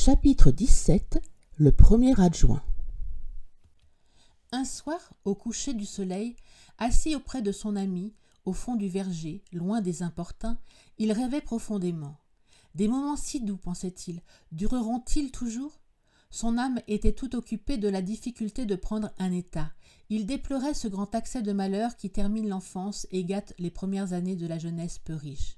Chapitre 17. Le premier adjoint. Un soir, au coucher du soleil, assis auprès de son ami, au fond du verger, loin des importuns, il rêvait profondément. Des moments si doux, pensait-il, dureront-ils toujours? Son âme était tout occupée de la difficulté de prendre un état. Il déplorait ce grand accès de malheur qui termine l'enfance et gâte les premières années de la jeunesse peu riche.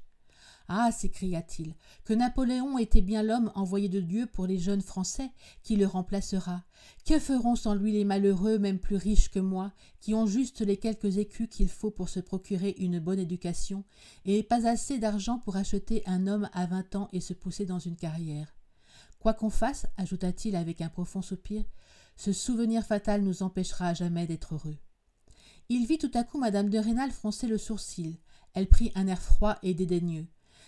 Ah, s'écria-t-il, que Napoléon était bien l'homme envoyé de Dieu pour les jeunes Français, qui le remplacera. Que feront sans lui les malheureux, même plus riches que moi, qui ont juste les quelques écus qu'il faut pour se procurer une bonne éducation, et pas assez d'argent pour acheter un homme à 20 ans et se pousser dans une carrière. Quoi qu'on fasse, ajouta-t-il avec un profond soupir, ce souvenir fatal nous empêchera à jamais d'être heureux. Il vit tout à coup madame de Rênal froncer le sourcil. Elle prit un air froid et dédaigneux.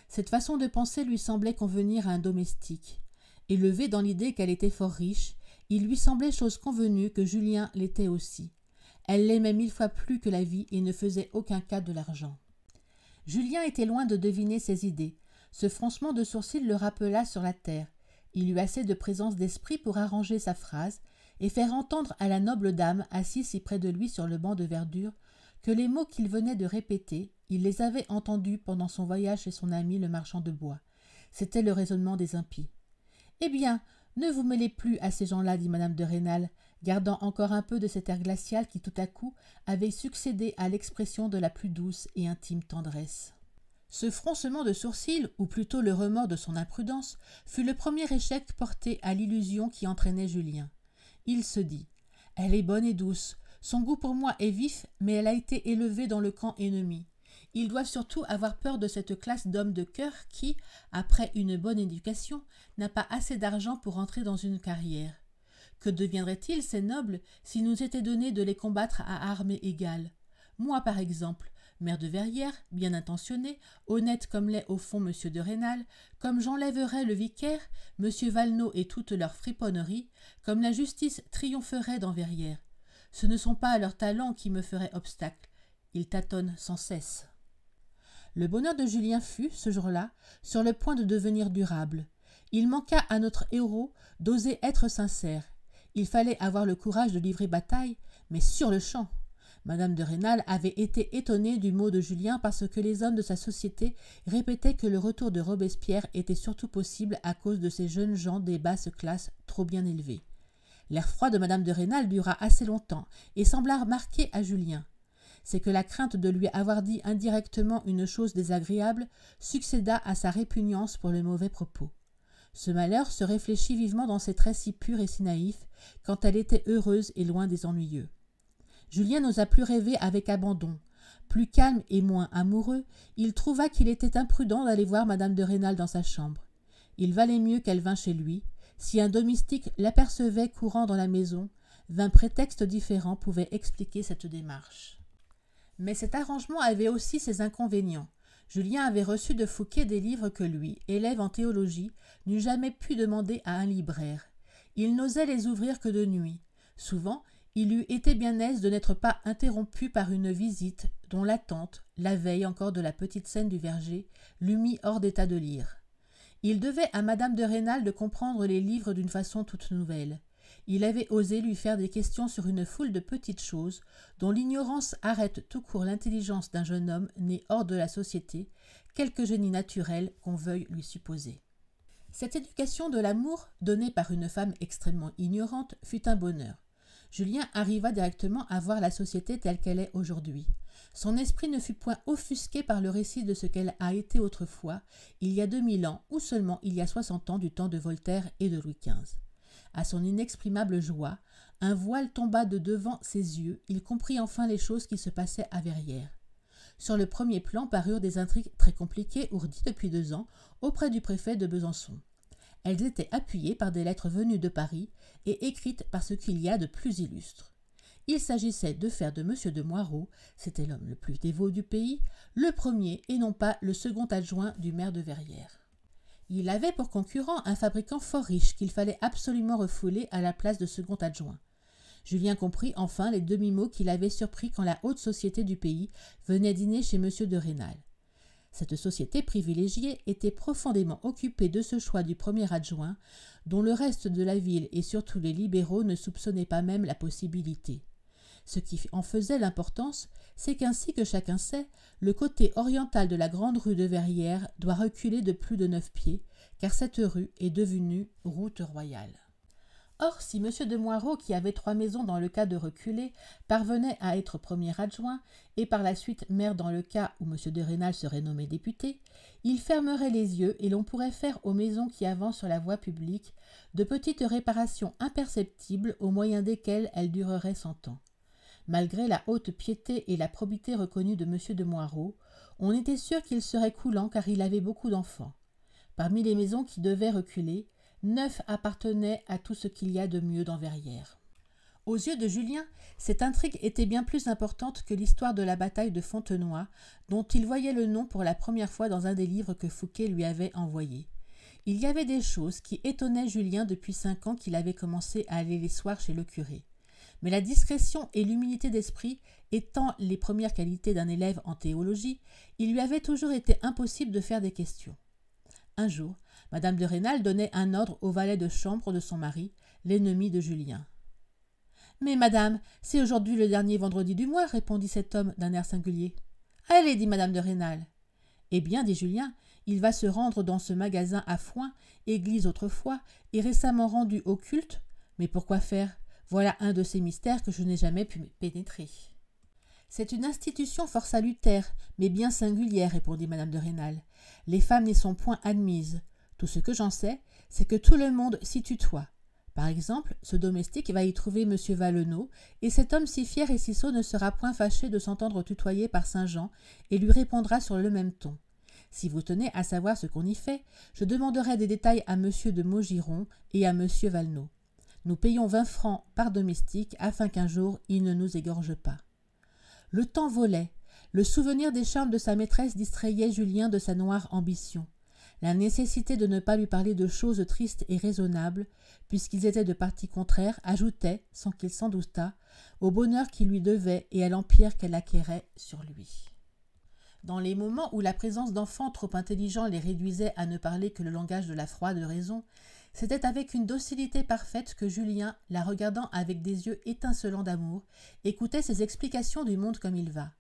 Cette façon de penser lui semblait convenir à un domestique. Élevé dans l'idée qu'elle était fort riche, il lui semblait chose convenue que Julien l'était aussi. Elle l'aimait 1000 fois plus que la vie et ne faisait aucun cas de l'argent. Julien était loin de deviner ses idées. Ce froncement de sourcils le rappela sur la terre. Il eut assez de présence d'esprit pour arranger sa phrase et faire entendre à la noble dame assise si près de lui sur le banc de verdure que les mots qu'il venait de répéter, il les avait entendus pendant son voyage chez son ami le marchand de bois. C'était le raisonnement des impies. « Eh bien, ne vous mêlez plus à ces gens-là, dit madame de Rênal, gardant encore un peu de cet air glacial qui tout à coup avait succédé à l'expression de la plus douce et intime tendresse. » Ce froncement de sourcils, ou plutôt le remords de son imprudence, fut le premier échec porté à l'illusion qui entraînait Julien. Il se dit « Elle est bonne et douce. Son goût pour moi est vif, mais elle a été élevée dans le camp ennemi. Ils doivent surtout avoir peur de cette classe d'hommes de cœur qui, après une bonne éducation, n'a pas assez d'argent pour entrer dans une carrière. Que deviendraient-ils, ces nobles, s'il nous était donné de les combattre à armes égales? Moi, par exemple, maire de Verrières, bien intentionné, honnête comme l'est au fond M. de Rênal, comme j'enlèverais le vicaire, M. Valenod et toute leur friponnerie, comme la justice triompherait dans Verrières. Ce ne sont pas leurs talents qui me feraient obstacle. Ils tâtonnent sans cesse. Le bonheur de Julien fut, ce jour-là, sur le point de devenir durable. Il manqua à notre héros d'oser être sincère. Il fallait avoir le courage de livrer bataille, mais sur le champ. Madame de Rênal avait été étonnée du mot de Julien parce que les hommes de sa société répétaient que le retour de Robespierre était surtout possible à cause de ces jeunes gens des basses classes trop bien élevés. L'air froid de madame de Rênal dura assez longtemps et sembla marqué à Julien. C'est que la crainte de lui avoir dit indirectement une chose désagréable succéda à sa répugnance pour le mauvais propos. Ce malheur se réfléchit vivement dans ses traits si purs et si naïfs, quand elle était heureuse et loin des ennuyeux. Julien n'osa plus rêver avec abandon. Plus calme et moins amoureux, il trouva qu'il était imprudent d'aller voir madame de Rênal dans sa chambre. Il valait mieux qu'elle vînt chez lui. Si un domestique l'apercevait courant dans la maison, 20 prétextes différents pouvaient expliquer cette démarche. Mais cet arrangement avait aussi ses inconvénients. Julien avait reçu de Fouqué des livres que lui, élève en théologie, n'eût jamais pu demander à un libraire. Il n'osait les ouvrir que de nuit. Souvent, il eût été bien aise de n'être pas interrompu par une visite dont l'attente, la veille encore de la petite scène du verger, l'eût mis hors d'état de lire. Il devait à madame de Rênal de comprendre les livres d'une façon toute nouvelle. Il avait osé lui faire des questions sur une foule de petites choses dont l'ignorance arrête tout court l'intelligence d'un jeune homme né hors de la société, quelque génie naturel qu'on veuille lui supposer. Cette éducation de l'amour, donnée par une femme extrêmement ignorante, fut un bonheur. Julien arriva directement à voir la société telle qu'elle est aujourd'hui. Son esprit ne fut point offusqué par le récit de ce qu'elle a été autrefois, il y a 2000 ans, ou seulement il y a 60 ans du temps de Voltaire et de Louis XV. À son inexprimable joie, un voile tomba de devant ses yeux, il comprit enfin les choses qui se passaient à Verrières. Sur le premier plan parurent des intrigues très compliquées ourdies depuis 2 ans auprès du préfet de Besançon. Elles étaient appuyées par des lettres venues de Paris et écrites par ce qu'il y a de plus illustre. Il s'agissait de faire de M. de Moirod, c'était l'homme le plus dévot du pays, le premier et non pas le second adjoint du maire de Verrières. Il avait pour concurrent un fabricant fort riche qu'il fallait absolument refouler à la place de second adjoint. Julien comprit enfin les demi-mots qu'il avait surpris quand la haute société du pays venait dîner chez M. de Rênal. Cette société privilégiée était profondément occupée de ce choix du premier adjoint, dont le reste de la ville et surtout les libéraux ne soupçonnaient pas même la possibilité. Ce qui en faisait l'importance, c'est qu'ainsi que chacun sait, le côté oriental de la grande rue de Verrières doit reculer de plus de 9 pieds, car cette rue est devenue route royale. Or, si M. de Moirod, qui avait 3 maisons dans le cas de reculer, parvenait à être premier adjoint, et par la suite maire dans le cas où M. de Rênal serait nommé député, il fermerait les yeux et l'on pourrait faire aux maisons qui avancent sur la voie publique de petites réparations imperceptibles au moyen desquelles elles dureraient 100 ans. Malgré la haute piété et la probité reconnue de M. de Moirod, on était sûr qu'il serait coulant car il avait beaucoup d'enfants. Parmi les maisons qui devaient reculer, 9 appartenaient à tout ce qu'il y a de mieux dans Verrières. Aux yeux de Julien, cette intrigue était bien plus importante que l'histoire de la bataille de Fontenoy, dont il voyait le nom pour la première fois dans un des livres que Fouqué lui avait envoyés. Il y avait des choses qui étonnaient Julien depuis 5 ans qu'il avait commencé à aller les soirs chez le curé. Mais la discrétion et l'humilité d'esprit étant les premières qualités d'un élève en théologie, il lui avait toujours été impossible de faire des questions. Un jour, Madame de Rênal donnait un ordre au valet de chambre de son mari, l'ennemi de Julien. « Mais madame, c'est aujourd'hui le dernier vendredi du mois, répondit cet homme d'un air singulier. « Allez, dit Madame de Rênal. »« Eh bien, dit Julien, il va se rendre dans ce magasin à foin, église autrefois, et récemment rendu au culte. Mais pourquoi faire ? Voilà un de ces mystères que je n'ai jamais pu pénétrer. »« C'est une institution fort salutaire, mais bien singulière, répondit Madame de Rênal. Les femmes n'y sont point admises. Tout ce que j'en sais, c'est que tout le monde s'y tutoie. Par exemple, ce domestique va y trouver M. Valenod, et cet homme si fier et si sot ne sera point fâché de s'entendre tutoyer par Saint-Jean, et lui répondra sur le même ton. Si vous tenez à savoir ce qu'on y fait, je demanderai des détails à M. de Maugiron et à M. Valenod. Nous payons 20 francs par domestique, afin qu'un jour il ne nous égorge pas. Le temps volait. Le souvenir des charmes de sa maîtresse distrayait Julien de sa noire ambition. La nécessité de ne pas lui parler de choses tristes et raisonnables, puisqu'ils étaient de partis contraires, ajoutait, sans qu'il s'en doutât, au bonheur qu'il lui devait et à l'empire qu'elle acquérait sur lui. Dans les moments où la présence d'enfants trop intelligents les réduisait à ne parler que le langage de la froide raison, c'était avec une docilité parfaite que Julien, la regardant avec des yeux étincelants d'amour, écoutait ses explications du monde comme il va.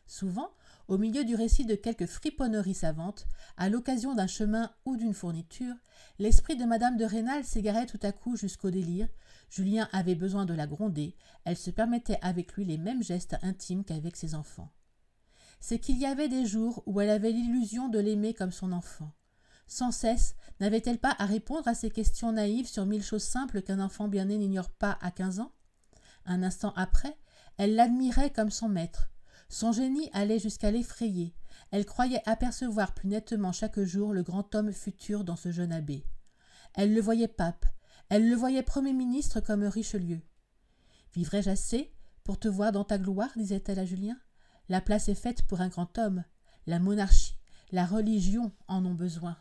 Souvent, au milieu du récit de quelque friponnerie savante, à l'occasion d'un chemin ou d'une fourniture, l'esprit de Madame de Rênal s'égarait tout à coup jusqu'au délire. Julien avait besoin de la gronder, elle se permettait avec lui les mêmes gestes intimes qu'avec ses enfants. C'est qu'il y avait des jours où elle avait l'illusion de l'aimer comme son enfant. Sans cesse, n'avait-elle pas à répondre à ces questions naïves sur 1000 choses simples qu'un enfant bien né n'ignore pas à 15 ans ? Un instant après, elle l'admirait comme son maître. Son génie allait jusqu'à l'effrayer. Elle croyait apercevoir plus nettement chaque jour le grand homme futur dans ce jeune abbé. Elle le voyait pape, elle le voyait Premier ministre comme Richelieu. « Vivrai-je assez pour te voir dans ta gloire ?» disait-elle à Julien. « La place est faite pour un grand homme. La monarchie, la religion en ont besoin. »